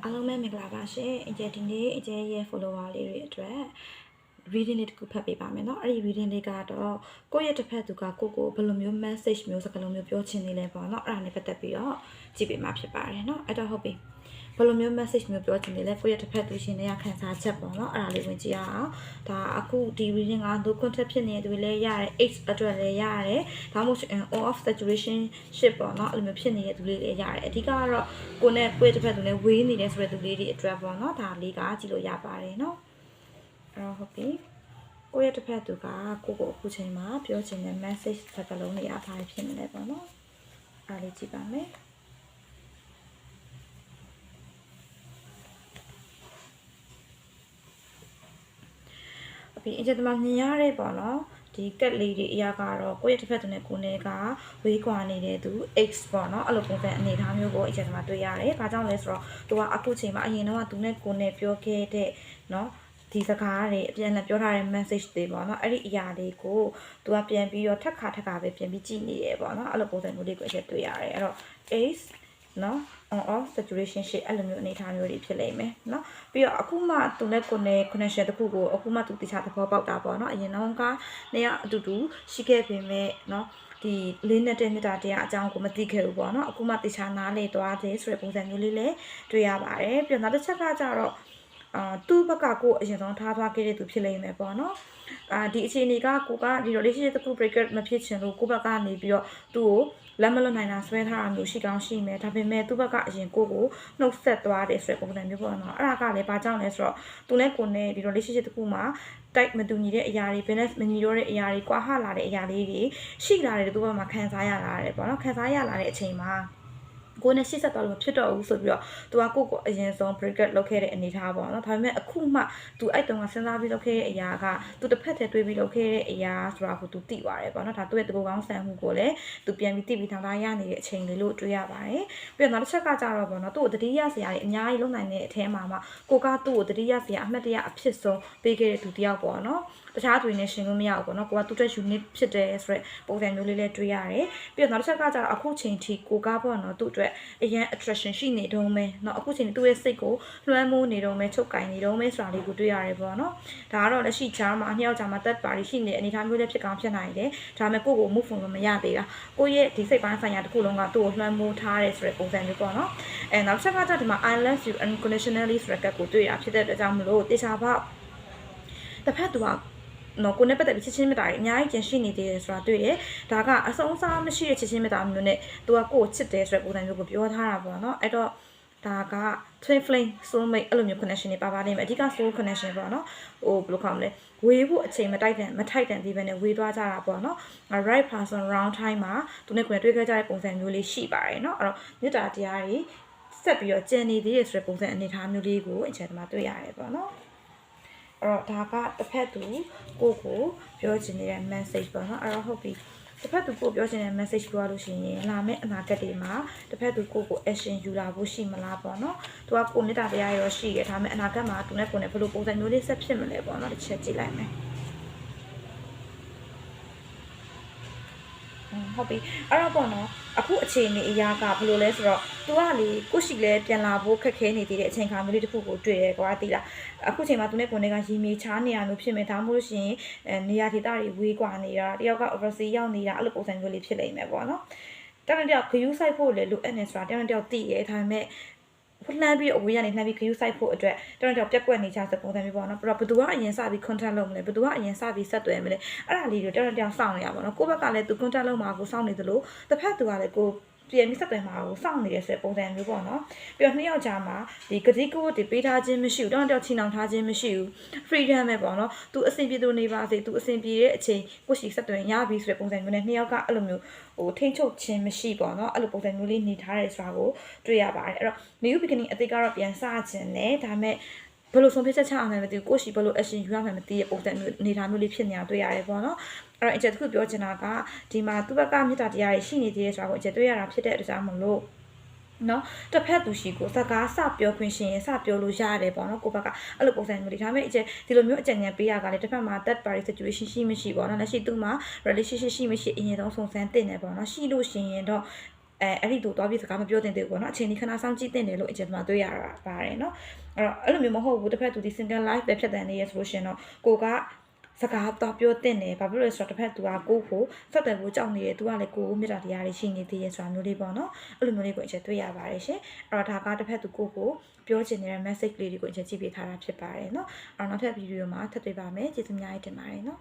အားလုံးပဲမင်္ဂလာပါရှင်အကျဒီနေ့အကျရဲ့ follower လေးတွေအတွက် reading လေးတစ်ခုဖတ်ပေးပါမယ်เนาะအဲ့ဒီ reading လေးကတော့ကိုယ့်ရဲ့တစ်ဖက်သူကကိုဘယ်လိုမျိုး message မျိုးစကားလုံးမျိုးပြောချင်နေလဲပေါ့เนาะအဲ့ဒါနဲ့ပတ်သက်ပြီးတော့ကြည့်ပေးမှာဖြစ်ပါတယ်เนาะအဲ့တော့ဟုတ်ပြီဘယ်လိုမျိုး message မျိုးပြောချင်နေလဲကိုယ့်ရဲ့တစ်ဖက်သူရှင်တွေကခံစားချက်ပေါ့เนาะအဲ့ဒါလေးဝင်ကြည့်ရအောင်ဒါအခုဒီ reading က no contact ဖြစ်နေသူတွေလည်းရတယ် X အတွက်လည်းရတယ်ဒါမှမဟုတ် on off saturation ship ပေါ့เนาะအဲ့လိုမျိုးဖြစ်နေတဲ့သူလေးတွေရတယ်အဓိကကတော့ကိုနဲ့ကိုယ့်ရဲ့တစ်ဖက်သူနဲ့ဝေးနေတဲ့ဆိုတဲ့သူလေးတွေအတွက်ပေါ့เนาะဒါလေးကကြည့်လို့ရပါတယ်เนาะအဲ့တော့ဟုတ်ပြီကိုယ့်ရဲ့တစ်ဖက်သူကကိုအခုချိန်မှာပြောချင်တဲ့ message စကားလုံးတွေအထားဖြစ်နေတယ်ပေါ့နော်။အားလေးကြည့်ပါမယ်။အပြင်အကျတမမြင်ရတဲ့ပေါ့နော်။ဒီကက်လေးတွေအရာကတော့ကိုယ့်ရဲ့တစ်ဖက်သူနဲ့ကိုယ်နဲ့ကဝေးကွာနေတဲ့သူ X ပေါ့နော်အဲ့လိုပုံစံအနေအထားမျိုးကိုအကျတမတွေ့ရတယ်။ဘာကြောင့်လဲဆိုတော့သူကအခုချိန်မှာအရင်တော့သူနဲ့ကိုယ်နဲ့ပြောခဲ့တဲ့နော်ဒီစကားတွေအပြန်ပြန်ပြောထားတဲ့ message တွေပေါ့နော်အဲ့ဒီအရာလေးကိုသူကပြန်ပြီးတော့ထပ်ခါပဲပြန်ပြီးကြည့်နေတယ်ပေါ့နော်အဲ့လိုပုံစံမျိုးလေးကိုအချက်တွေ့ရတယ်အဲ့တော့ ace နော် on off saturation shit အဲ့လိုမျိုးအနေထားမျိုးတွေဖြစ်လိမ့်မယ်နော်ပြီးတော့အခုမှသူနဲ့ကိုယ်နဲ့ connection တစ်ခုကိုအခုမှသူတခြားသဘောပေါက်တာပေါ့နော်အရင်တော့ကနေကအတူတူရှိခဲ့ပေမဲ့နော်ဒီလေးနဲ့တဲ့မြတ်တာတရားအကြောင်းကိုမသိခဲ့ဘူးပေါ့နော်အခုမှတခြားနားလေသွားသေးဆိုတဲ့ပုံစံမျိုးလေးလည်းတွေ့ရပါတယ်ပြီးတော့နောက်တစ်ချက်ကကြတော့သူ့ဘက်ကကိုအရင်ဆုံးထားသွားခဲ့တဲ့သူဖြစ်လိမ့်မယ်ပေါ့နော်ဒီအခြေအနေကကိုကဒီ relationship တစ်ခု break မဖြစ်ချင်လို့ကိုဘက်ကနေပြီးတော့သူ့ကိုလက်မလွတ်နိုင်တာဆွဲထားတာမျိုးရှိကောင်းရှိမယ်ဒါပေမဲ့သူ့ဘက်ကအရင်ကိုနှုတ်ဆက်သွားတယ်ဆိုတဲ့ပုံစံမျိုးပေါ့နော်အဲ့ဒါကလည်းဘာကြောင့်လဲဆိုတော့သူနဲ့ကိုနဲ့ဒီ relationship တစ်ခုမှာတိုက်မတူညီတဲ့အရာတွေ balance မညီတော့တဲ့အရာတွေကွာဟလာတဲ့အရာလေးတွေရှိလာတယ်သူ့ဘက်မှာခံစားရလာတယ်ပေါ့နော်ခံစားရလာတဲ့အချိန်မှာကိုနဲ့ရှစ်ဆက်သွားလို့မဖြစ်တော့ဘူးဆိုပြီးတော့သူကကိုအရင်ဆုံး break လုပ်ခဲ့တဲ့အနေထားပေါ့နော်ဒါပေမဲ့အခုမှသူအဲ့တုန်းကစဉ်းစားပြီးလုပ်ခဲ့တဲ့အရာကသူတစ်ဖက်တည်းတွေးပြီးလုပ်ခဲ့တဲ့အရာဆိုတာကိုသူသိသွားတယ်ပေါ့နော်ဒါသူ့ရဲ့တကူကောင်းဆန်မှုကိုလည်းသူပြန်ပြီးသိပြီးထောင်ထားရနေတဲ့အချိန်လေးလို့တွေးရပါတယ်ပြီးတော့နောက်တစ်ချက်ကကြတော့ပေါ့နော်သူ့ကိုတတိယဆရာကြီးအများကြီးလုံနိုင်တဲ့အထဲမှာကိုကသူ့ကိုတတိယဆရာအမှတ်တရအဖြစ်ဆုံးပေးခဲ့တဲ့သူတယောက်ပေါ့နော်တခြားသူတွေနဲ့ရှင်လို့မရဘူးပေါ့နော်ကိုကသူ့တဲ့ unit ဖြစ်တယ်ဆိုတဲ့ပုံစံမျိုးလေးလည်းတွေးရတယ်ပြီးတော့နောက်တစ်ချက်ကကြတော့အခုချိန်ထိကိုကပေါ့နော်သူ့အတွက်အရင် attraction ရှိနေတော့မယ်เนาะအခုချိန်သူ့ရဲ့စိတ်ကိုလွှမ်းမိုးနေတော့မယ်ချုပ်ကင်နေတော့မယ်ဆိုတာလေးကိုတွေ့ရတယ်ပေါ့နော်ဒါကတော့လက်ရှိချားမှာအနှစ်ယောက်ချားမှာ third party ရှိနေတဲ့အနေအထားမျိုးလေးဖြစ်ကောင်းဖြစ်နိုင်တယ်ဒါပေမဲ့ကိုယ့်ကို move on လို့မရသေးတာကိုယ့်ရဲ့ဒီစိတ်ပိုင်းဆိုင်ရာတစ်ခုလုံးကသူ့ကိုလွှမ်းမိုးထားတယ်ဆိုတဲ့ပုံစံမျိုးပေါ့နော်နောက်တစ်ချက်ကကြဒီမှာ I love you unconditionally ဆိုတဲ့ကတ်ကိုတွေ့ရဖြစ်တဲ့အတွက်ကြောင့်မလို့တေချာပေါက်တစ်ဖက်သူကနော်ကိုနဲ့ပတ်သက်ပြီးချစ်ချင်းမြတ်တာတွေအများကြီးကျန်ရှိနေသေးတယ်ဆိုတာတွေ့တယ်ဒါကအဆုံးအစားမရှိတဲ့ချစ်ချင်းမြတ်တာမျိုးနဲ့သူကကိုယ်ချစ်တယ်ဆိုတဲ့ပုံစံမျိုးကိုပြောထားတာပေါ့နော်အဲ့တော့ဒါက twin flame soulmate အဲ့လိုမျိုး connection တွေပါလိမ့်မယ်အဓိက soul connection ပေါ့နော်ဟိုဘယ်လိုခေါ်မလဲဝေးဖို့အချိန်မထိုက်တန်သေးပဲနဲ့ဝေးသွားကြတာပေါ့နော် right person round time မှာသူနဲ့ကိုယ်တွေ့ခဲ့ကြတဲ့ပုံစံမျိုးလေးရှိပါတယ်နော်အဲ့တော့မြတ်တာတရားတွေဆက်ပြီးတော့ကျန်နေသေးတယ်ဆိုတဲ့ပုံစံအနေထားမျိုးလေးကိုအချက်တမှာတွေ့ရတယ်ပေါ့နော်အဲ့တော့ဒါကတစ်ဖက်သူကိုပြောချင်နေတဲ့ message ပေါ့နော်အဲ့တော့ဟုတ်ပြီတစ်ဖက်သူကိုပြောချင်တဲ့ message ပြောရလို့ရှိရင်လာမယ့်အနာဂတ်တွေမှာတစ်ဖက်သူကို action ယူလာဖို့ရှိမလားပေါ့နော်သူကကိုမေတ္တာတရားရောရှိရဒါပေမဲ့အနာဂတ်မှာသူနဲ့ကိုယ်နဲ့ဘယ်လိုပုံစံမျိုးလေးဆက်ဖြစ်မလဲပေါ့နော်တစ်ချက်ကြည့်လိုက်မယ်ဟုတ်ပြီအဲ့တော့ပေါ့နော်အခုအခြေအနေအရာကဘယ်လိုလဲဆိုတော့သူကလေကိုရှိလဲပြန်လာဖို့ခက်ခဲနေသေးတဲ့အချိန်ခါမျိုးလေးတစ်ခုကိုတွေ့ရဲကွာသိလားအခုချိန်မှာသူနဲ့ကိုယ်နဲ့ကရီမေချားနေရမျိုးဖြစ်မယ်ဒါမှမဟုတ်ရှင်နေရာဒေသတွေဝေးကွာနေတာတယောက်က overseas ရောက်နေတာအဲ့လိုပုံစံမျိုးလေးဖြစ်နေမယ်ပေါ့နော်တယောက်ခယူးဆိုင်ဖို့လေလိုအပ်နေဆိုတာတယောက်သိရဲဒါပေမဲ့လှမ်းပြီးအဝေးကနေလှမ်းပြီးခယူးဆိုင်ဖို့အတွက်တယောက်ပြက်ကွက်နေကြတဲ့ပုံစံမျိုးပေါ့နော်ပြီးတော့ဘသူကအရင်စပြီး contact လုပ်မလဲဘသူကအရင်စပြီးဆက်သွယ်မလဲအဲ့ဒါလေးတွေတယောက်စောင့်နေရပါတော့ကိုယ့်ဘက်ကလည်းသူ contact လုပ်မှာကိုစောင့်နေသလိုတစ်ဖက်သူကလည်းကိုပြန်ပြီးဆက်သွယ်မှာကိုစောင့်နေတဲ့ဆိုတဲ့ပုံစံမျိုးပေါ့နော်ပြီးတော့နှစ်ယောက်ကြားမှာဒီကတိကိုတွေပေးထားခြင်းမရှိဘူးတယောက်ချီနှောင်ထားခြင်းမရှိဘူး freedom ပဲပေါ့နော်သူအဆင်ပြေသူနေပါစေသူအဆင်ပြေတဲ့အချိန်ကိုရှိဆက်သွယ်ရပြီဆိုတဲ့ပုံစံမျိုးနဲ့နှစ်ယောက်ကအဲ့လိုမျိုးဟိုထိန်းချုပ်ခြင်းမရှိပေါ့နော်အဲ့လိုပုံစံမျိုးလေးနေထားရဲဆိုတာကိုတွေ့ရပါတယ်အဲ့တော့ new beginning အသေးကတော့ပြန်စခြင်းနဲ့ဒါပေမဲ့ဘယ်လိုဆုံးဖြတ်ချက်ချအောင်လဲမသိဘူးကိုရှိဘယ်လို action ယူရမှန်းမသိတဲ့ပုံစံမျိုးနေထားမျိုးလေးဖြစ်နေတာတွေ့ရတယ်ပေါ့နော်အဲ့တော့အချက်တစ်ခုပြောချင်တာကဒီမှာသူ့ဘက်ကမေတ္တာတရားတွေရှိနေသေးတယ်ဆိုတာကိုအချက်တွေ့ရတာဖြစ်တဲ့အတွက်ကြောင့်မလို့နော်တစ်ဖက်သူရှိကိုစကားစပြောခွင့်ရှိရင်စပြောလို့ရတယ်ပေါ့နော်ကိုဘက်ကအဲ့လိုပုံစံမျိုးတွေဒါပေမဲ့အချက်ဒီလိုမျိုးအကြံဉာဏ်ပေးရကလည်းတစ်ဖက်မှာ third party situation ရှိမရှိပေါ့နော်လက်ရှိသူ့မှာ relationship ရှိမရှိအရင်ဆုံးစုံစမ်းတင်တယ်ပေါ့နော်ရှိလို့ရှိရင်တော့ အဲ့ဒီတို့သွားပြီးစကားမပြောတင်သေးဘူးပေါ့နော်အချိန်ကြီးခဏစောင့်ကြည့်တင်တယ်လို့အကျဉ်းမှာတွေ့ရတာပါတယ်နော်အဲ့လိုမျိုးမဟုတ်ဘူးတစ်ဖက်သူဒီ single life ပဲဖြစ်တယ်နေရဆိုလို့ရှင်တော့ကိုကစကားတော့ပြောတင်တယ်ဘာဖြစ်လို့လဲဆိုတော့တစ်ဖက်သူကကိုကိုဆက်တယ်ဖို့ကြောက်နေတယ်သူကလည်းကိုကိုမြတ်တာတရားတွေရှိနေသေးရဲ့ဆိုတာမျိုးလေးပေါ့နော်အဲ့လိုမျိုးလေးကိုအကျဉ်းတွေ့ရပါတယ်ရှင်အဲ့တော့ဒါကတစ်ဖက်သူကိုကိုပြောချင်နေတဲ့ message လေးတွေကိုအကျဉ်းကြည့်ပေးထားတာဖြစ်ပါတယ်နော်အဲ့တော့နောက်ထပ်ဗီဒီယိုမှာထပ်တွေ့ပါမယ်ကျေးဇူးအများကြီးတင်ပါတယ်နော်